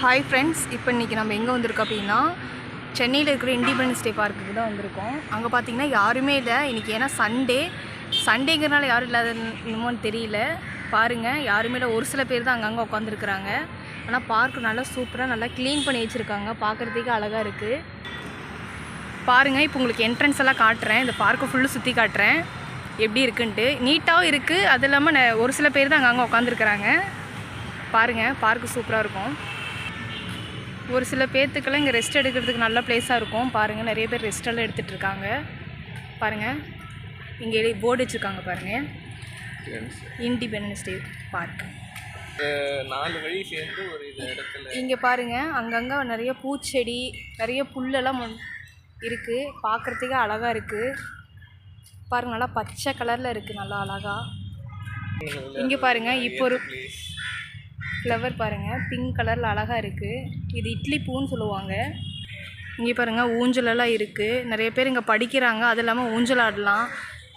Hi friends, இப்போ இன்றைக்கி நம்ம எங்கே வந்திருக்கோம் அப்படின்னா சென்னையில் இருக்கிற இண்டிபெண்டன்ஸ் டே பார்க்குக்கு தான் வந்திருக்கோம். அங்கே பார்த்திங்கன்னா யாருமே இல்லை இன்றைக்கி. ஏன்னா சண்டேங்கிறனால யாரும் இல்லாத இன்னமும் தெரியல. பாருங்கள், யாருமே இல்லை. ஒரு சில பேர் தான் அங்கங்கே உட்காந்துருக்குறாங்க. ஆனால் பார்க்கு நல்லா சூப்பராக நல்லா க்ளீன் பண்ணி வச்சுருக்காங்க. பார்க்குறதுக்கு அழகாக இருக்குது. பாருங்கள், இப்போ உங்களுக்கு என்ட்ரன்ஸ் எல்லாம் காட்டுறேன். இந்த பார்க்கை ஃபுல்லு சுற்றி காட்டுறேன் எப்படி இருக்குன்ட்டு. நீட்டாகவும் இருக்குது. அது இல்லாமல் ஒரு சில பேர் தான் அங்கங்கே உட்காந்துருக்குறாங்க. பாருங்கள், பார்க்கு சூப்பராக இருக்கும். ஒரு சில பேர்த்துக்கெல்லாம் இங்கே ரெஸ்ட் எடுக்கிறதுக்கு நல்ல பிளேஸாக இருக்கும். பாருங்கள், நிறைய பேர் ரெஸ்ட்டெல்லாம் எடுத்துகிட்டு இருக்காங்க. பாருங்கள், இங்கே போர்டு வச்சுருக்காங்க பாருங்கள், இண்டிபெண்டன்ஸ் டே பார்க். 4 வழி சேர்ந்து ஒரு இடத்துல இங்கே பாருங்கள், அங்கங்கே நிறைய பூச்செடி, நிறைய புல்லெல்லாம் இருக்குது. பார்க்குறதுக்கு அழகாக இருக்குது. பாருங்கள், நல்லா பச்சை கலரில் இருக்குது, நல்லா அழகாக. இங்கே பாருங்கள், இப்போ ஒரு ஃப்ளவர் பாருங்கள், பிங்க் கலரில் அழகாக இருக்குது. இது இட்லி பூன்னு சொல்லுவாங்க. இங்கே பாருங்கள், ஊஞ்சலெல்லாம் இருக்குது. நிறைய பேர் இங்கே படிக்கிறாங்க. அது இல்லாமல் ஊஞ்சல் ஆடலாம்.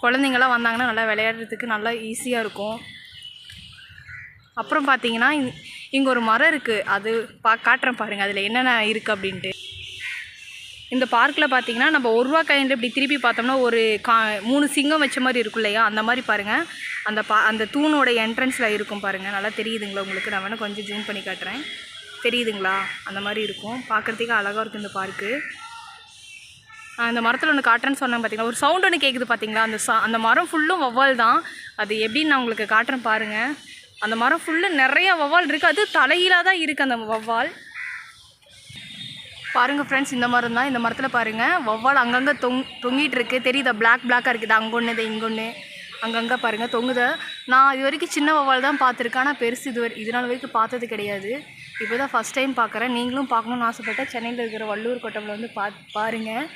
குழந்தைங்கள்லாம் வந்தாங்கன்னா நல்லா விளையாடுறதுக்கு நல்லா ஈஸியாக இருக்கும். அப்புறம் பார்த்தீங்கன்னா இங்கே ஒரு மரம் இருக்குது. அது காட்டுறேன் பாருங்கள், அதில் என்னென்ன இருக்குது அப்படின்ட்டு. இந்த பார்க்கில் பார்த்தீங்கன்னா நம்ம 1 ரூபா காயினில் இப்படி திருப்பி பார்த்தோம்னா ஒரு 3 சிங்கம் வச்ச மாதிரி இருக்கும் இல்லையா, அந்த மாதிரி பாருங்கள். அந்த தூணோட என்ட்ரன்ஸில் இருக்கும் பாருங்கள். நல்லா தெரியுதுங்களா உங்களுக்கு? நான் வேணால் கொஞ்சம் ஜூம் பண்ணி காட்டுறேன். தெரியுதுங்களா? அந்த மாதிரி இருக்கும். பார்க்குறதுக்கு அழகாக இருக்கும் இந்த பார்க்கு. அந்த மரத்தில் ஒன்று காட்டுறேன்னு சொன்னேன் பார்த்தீங்களா, ஒரு சவுண்ட் ஒன்று கேட்குது பார்த்தீங்களா? அந்த மரம் ஃபுல்லும் வவ்வால் தான். அது எப்படின்னு நான் உங்களுக்கு காட்டுறேன் பாருங்கள். அந்த மரம் ஃபுல்லும் நிறைய வவ்வால் இருக்குது. அது தலையிலாக தான் இருக்குது அந்த வவ்வால். பாருங்கள் ஃப்ரெண்ட்ஸ், இந்த மரம் தான். இந்த மரத்தில் பாருங்கள், வவ்வால் அங்கங்கே தொங்கிட்டு இருக்குது. தெரியுதா? பிளாக்காக இருக்குது. அங்கே ஒன்று, இது இங்கே ஒன்று, அங்கங்கே பாருங்கள் தொங்குத. நான் இது வரைக்கும் சின்ன வவ்வால் தான் பார்த்துருக்கேன். ஆனால் பெருசு இது நாள் வரைக்கும் பார்த்தது கிடையாது. இப்போ தான் ஃபஸ்ட் டைம் பார்க்குறேன். நீங்களும் பார்க்கணுன்னு ஆசைப்பட்டேன். சென்னையில் இருக்கிற வள்ளுவர் கோட்டமில் வந்து பாருங்கள்,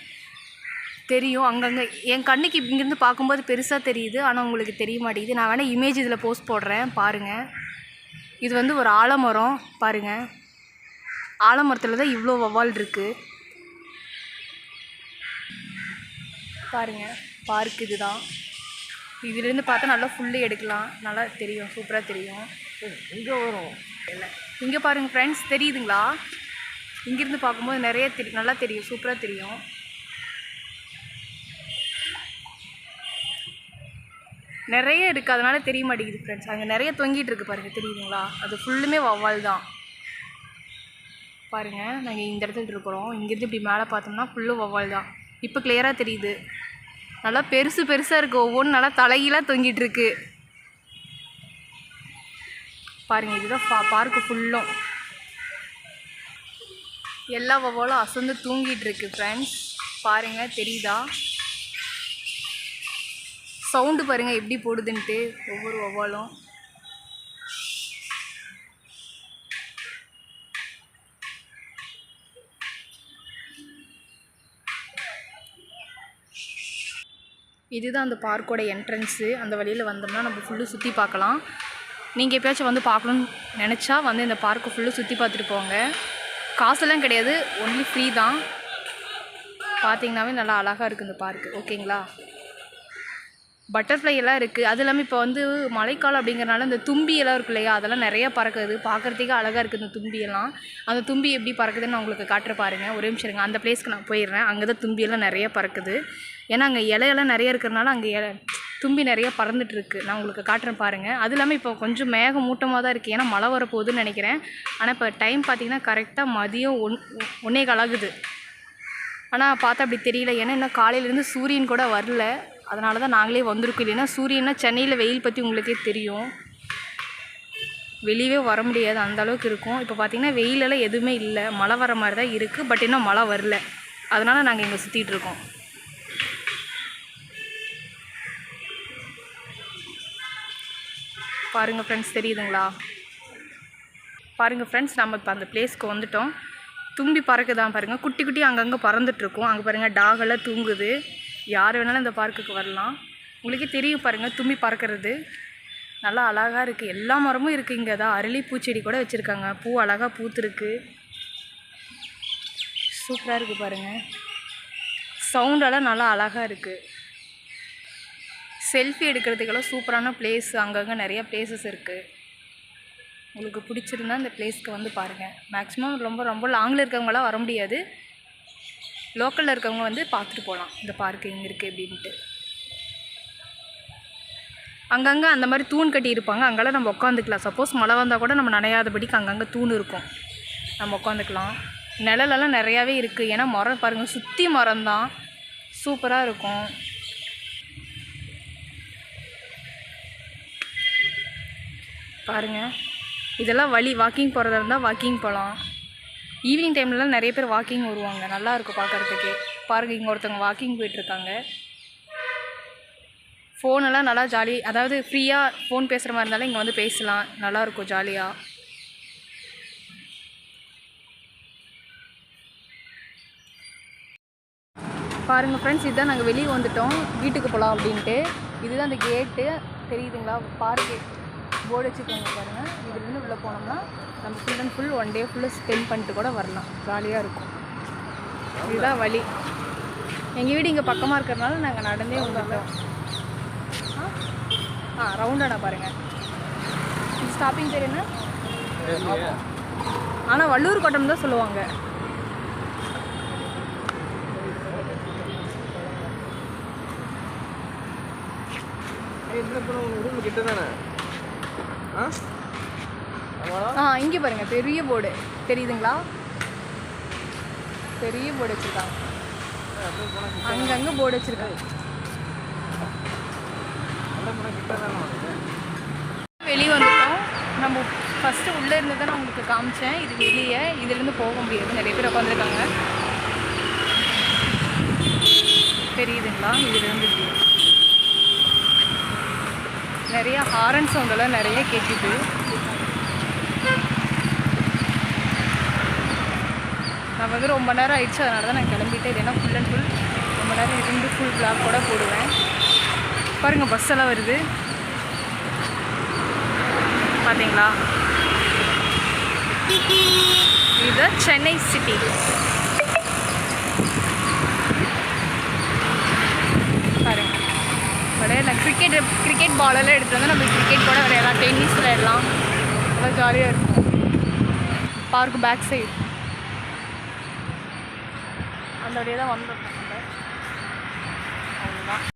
தெரியும். அங்கங்கே என் கண்ணுக்கு இங்கேருந்து பார்க்கும்போது பெருசாக தெரியுது, ஆனால் உங்களுக்கு தெரிய மாட்டேங்குது. நான் வேணால் இமேஜ் இதில் போஸ்ட் போடுறேன் பாருங்கள். இது வந்து ஒரு ஆலமரம் பாருங்கள். ஆலமரத்தில் தான் இவ்வளோ வவ்வால் இருக்குது பாருங்கள். பார்க் இது தான். இதுலேருந்து பார்த்தா நல்லா ஃபுல்லு எடுக்கலாம். நல்லா தெரியும், சூப்பராக தெரியும். இங்கே வரும் இல்லை, இங்கே பாருங்கள் ஃப்ரெண்ட்ஸ், தெரியுதுங்களா? இங்கேருந்து பார்க்கும்போது நிறைய நல்லா தெரியும், சூப்பராக தெரியும். நிறைய இருக்குது, அதனால தெரிய மாட்டேங்குது ஃப்ரெண்ட்ஸ். அங்கே நிறைய தொங்கிட்டு இருக்குது பாருங்கள், தெரியுதுங்களா? அது ஃபுல்லுமே வவ்வால் தான் பாருங்கள். நாங்கள் இந்த இடத்துல இருக்கிறோம். இங்கேருந்து இப்படி மேலே பார்த்தோம்னா ஃபுல்லும் வவ்வால் தான். இப்போ கிளியராக தெரியுது. நல்லா பெருசாக இருக்குது. ஒவ்வொன்றும் நல்லா தலையெல்லாம் தொங்கிட்டுருக்கு பாருங்கள். இதுதான் பார்க்கு ஃபுல்லும். எல்லா வவ்வாலும் அசந்து தூங்கிட்டு இருக்கு ஃப்ரெண்ட்ஸ். பாருங்கள், தெரியுதா? சவுண்டு பாருங்கள் எப்படி போடுதுன்ட்டு ஒவ்வொரு வவ்வாலும். இதுதான் அந்த பார்க்கோட என்ட்ரன்ஸு. அந்த வழியில் வந்தோம்னா நம்ம ஃபுல்லு சுற்றி பார்க்கலாம். நீங்கள் எப்பயாச்சும் வந்து பார்க்கணுன்னு நினச்சா வந்து இந்த பார்க்கை ஃபுல்லு சுற்றி பார்த்துட்டு போங்க. காசெல்லாம் கிடையாது, ஒன்லி ஃப்ரீ தான். பார்த்தீங்கன்னாவே நல்லா அழகாக இருக்குது இந்த பார்க்கு. ஓகேங்களா? பட்டர்ஃப்ளை எல்லாம் இருக்குது. அது இல்லாமல் இப்போ வந்து மழைக்காலம் அப்படிங்கிறனால இந்த தும்பியெல்லாம் இருக்கு இல்லையா, அதெல்லாம் நிறையா பறக்குது. பார்க்குறதுக்கு அழகாக இருக்குது இந்த தும்பியெல்லாம். அந்த தும்பி எப்படி பறக்குதுன்னு நான் உங்களுக்கு காட்டுற பாருங்கள். ஒரே நிமிஷம் இருங்க, அந்த பிளேஸ்க்கு நான் போயிடுறேன். அங்கே தான் தும்பியெல்லாம் நிறைய பறக்குது. ஏன்னா அங்கே இலையெல்லாம் நிறைய இருக்கிறனால அங்கே தும்பி நிறைய பறந்துட்டுருக்கு. நான் உங்களுக்கு காட்டுறேன் பாருங்கள். அது இல்லாமல் இப்போ கொஞ்சம் மேகமூட்டமாக தான் இருக்குது. ஏன்னா மழை வரப்போகுதுன்னு நினைக்கிறேன். ஆனால் இப்போ டைம் பார்த்திங்கன்னா கரெக்டாக மதியம் 1:15 ஆகுது. ஆனால் பார்த்தா அப்படி தெரியல. ஏன்னா இன்னும் காலையிலேருந்து சூரியன் கூட வரல. அதனால தான் நாங்களே வந்திருக்கோம். இல்லைன்னா சூரியன்னா சென்னையில் வெயில் பற்றி உங்களுக்கே தெரியும். வெளியவே வர முடியாது, அந்த அளவுக்கு இருக்கும். இப்போ பார்த்திங்கன்னா வெயிலெல்லாம் எதுவுமே இல்லை. மழை வர மாதிரி தான் இருக்குது. பட் இன்னும் மழை வரல. அதனால் நாங்கள் இங்கே சுற்றிட்டு இருக்கோம். பாருங்கள் ஃப்ரெண்ட்ஸ், தெரியுதுங்களா? பாருங்கள் ஃப்ரெண்ட்ஸ், நம்ம இப்போ அந்த பிளேஸ்க்கு வந்துட்டோம். தும்பி பறக்குதான் பாருங்கள். குட்டி குட்டி அங்கங்கே பறந்துட்டுருக்கோம். அங்கே பாருங்கள், டாகெல்லாம் தூங்குது. யார் வேணாலும் இந்த பார்க்குக்கு வரலாம். உங்களுக்கே தெரியும் பாருங்கள், தும்பி பறக்கிறது நல்லா அழகாக இருக்குது. எல்லா மரமும் இருக்குது. இங்கே தான் அரளி பூச்செடி கூட வச்சுருக்காங்க. பூ அழகாக பூத்துருக்கு. சூப்பராக இருக்குது பாருங்கள். சவுண்டெல்லாம் நல்லா அழகாக இருக்குது. செல்ஃபி எடுக்கிறதுக்கெல்லாம் சூப்பரான பிளேஸ். அங்கங்கே நிறைய பிளேசஸ் இருக்குது. உங்களுக்கு பிடிச்சிருந்தா இந்த பிளேஸ்க்கு வந்து பாருங்கள். மேக்ஸிமம் ரொம்ப ரொம்ப லாங்கில் இருக்கவங்களாம் வர முடியாது. லோக்கலில் இருக்கவங்க வந்து பார்த்துட்டு போகலாம் இந்த பார்க்கு எங்கே இருக்குது அப்படின்ட்டு. அங்கங்கே அந்த மாதிரி தூண் கட்டி இருப்பாங்க, அங்கெல்லாம் நம்ம உட்காந்துக்கலாம். சப்போஸ் மழை வந்தால் கூட நம்ம நனையாதபடிக்கு அங்கங்கே தூண் இருக்கும், நம்ம உட்காந்துக்கலாம். நிழலெல்லாம் நிறையாவே இருக்குது, ஏன்னா மரம் பாருங்கள், சுற்றி மரம் தான், சூப்பராக இருக்கும். பாருங்கள், இதெல்லாம் வழி, வாக்கிங் போகிறதா இருந்தால் வாக்கிங் போகலாம். ஈவினிங் டைம்லலாம் நிறைய பேர் வாக்கிங் வருவாங்க, நல்லாயிருக்கும் பார்க்குறதுக்கே. பாருங்கள், இங்கே ஒருத்தவங்க வாக்கிங் போயிட்டுருக்காங்க. ஃபோனெல்லாம் நல்லா ஜாலி, அதாவது ஃப்ரீயாக ஃபோன் பேசுகிற மாதிரி இருந்தாலும் இங்கே வந்து பேசலாம், நல்லாயிருக்கும் ஜாலியாக. பாருங்கள் ஃப்ரெண்ட்ஸ், இதுதான் நாங்கள் வெளியே வந்துட்டோம், வீட்டுக்கு போகலாம் அப்படின்ட்டு. இதுதான் அந்த கேட்டு தெரியுதுங்களா, பார்க்கு போர்டு வச்சுருக்காங்க பாருங்கள். இதுலேருந்து உள்ளே போனோம்னா நம்ம full and full one day ஃபுல்லாக ஸ்பெண்ட் பண்ணிட்டு கூட வரலாம், ஜாலியாக இருக்கும். இதுதான் வழி. எங்கள் வீடு இங்கே பக்கமாக இருக்கிறதுனால நாங்கள் நடந்தே வந்துட்டோம். ரவுண்டானா பாருங்கள், இது ஸ்டாப்பிங் பேர் என்ன? ஆனால் வள்ளூர் கோட்டம் தான் சொல்லுவாங்க. இங்கே பாருங்கள், பெரிய போர்டு தெரியுதுங்களா, பெரிய போர்டு வச்சுருக்காங்க, அங்கங்கே போர்டு வச்சுருக்காங்க. வெளியே வந்துட்டோம். நம்ம ஃபஸ்ட்டு உள்ளே இருந்து தான் நான் உங்களுக்கு காமிச்சேன், இது வெளியே, இதுலேருந்து போக முடியாது, நிறைய பேர் உட்காந்துருக்காங்க, தெரியுதுங்களா, இதுலேருந்து நிறைய ஹாரன் சவுண்டெல்லாம் நிறைய கேட்குது. நான் வந்து ரொம்ப நேரம் ஆயிடுச்சு, அதனால தான் நான் கிளம்பிட்டேன். இல்லைன்னா ஃபுல் அண்ட் ஃபுல் ரொம்ப நேரம் இருந்து ஃபுல் பிளாக் கூட போடுவேன். பாருங்கள், பஸ் எல்லாம் வருது பார்த்தீங்களா. இது சென்னை சிட்டி. பாருங்கள், விளையாடலாம். கிரிக்கெட் பாலெல்லாம் எடுத்துகிட்டு வந்து நம்ம கிரிக்கெட் கூட விளையாடலாம், டென்னிஸ் விளையாடலாம், நல்லா ஜாலியாக இருக்கும். பார்க்கு பேக் சைடு அந்த வழியாக தான் வந்தோம். அவ்வளோதான்.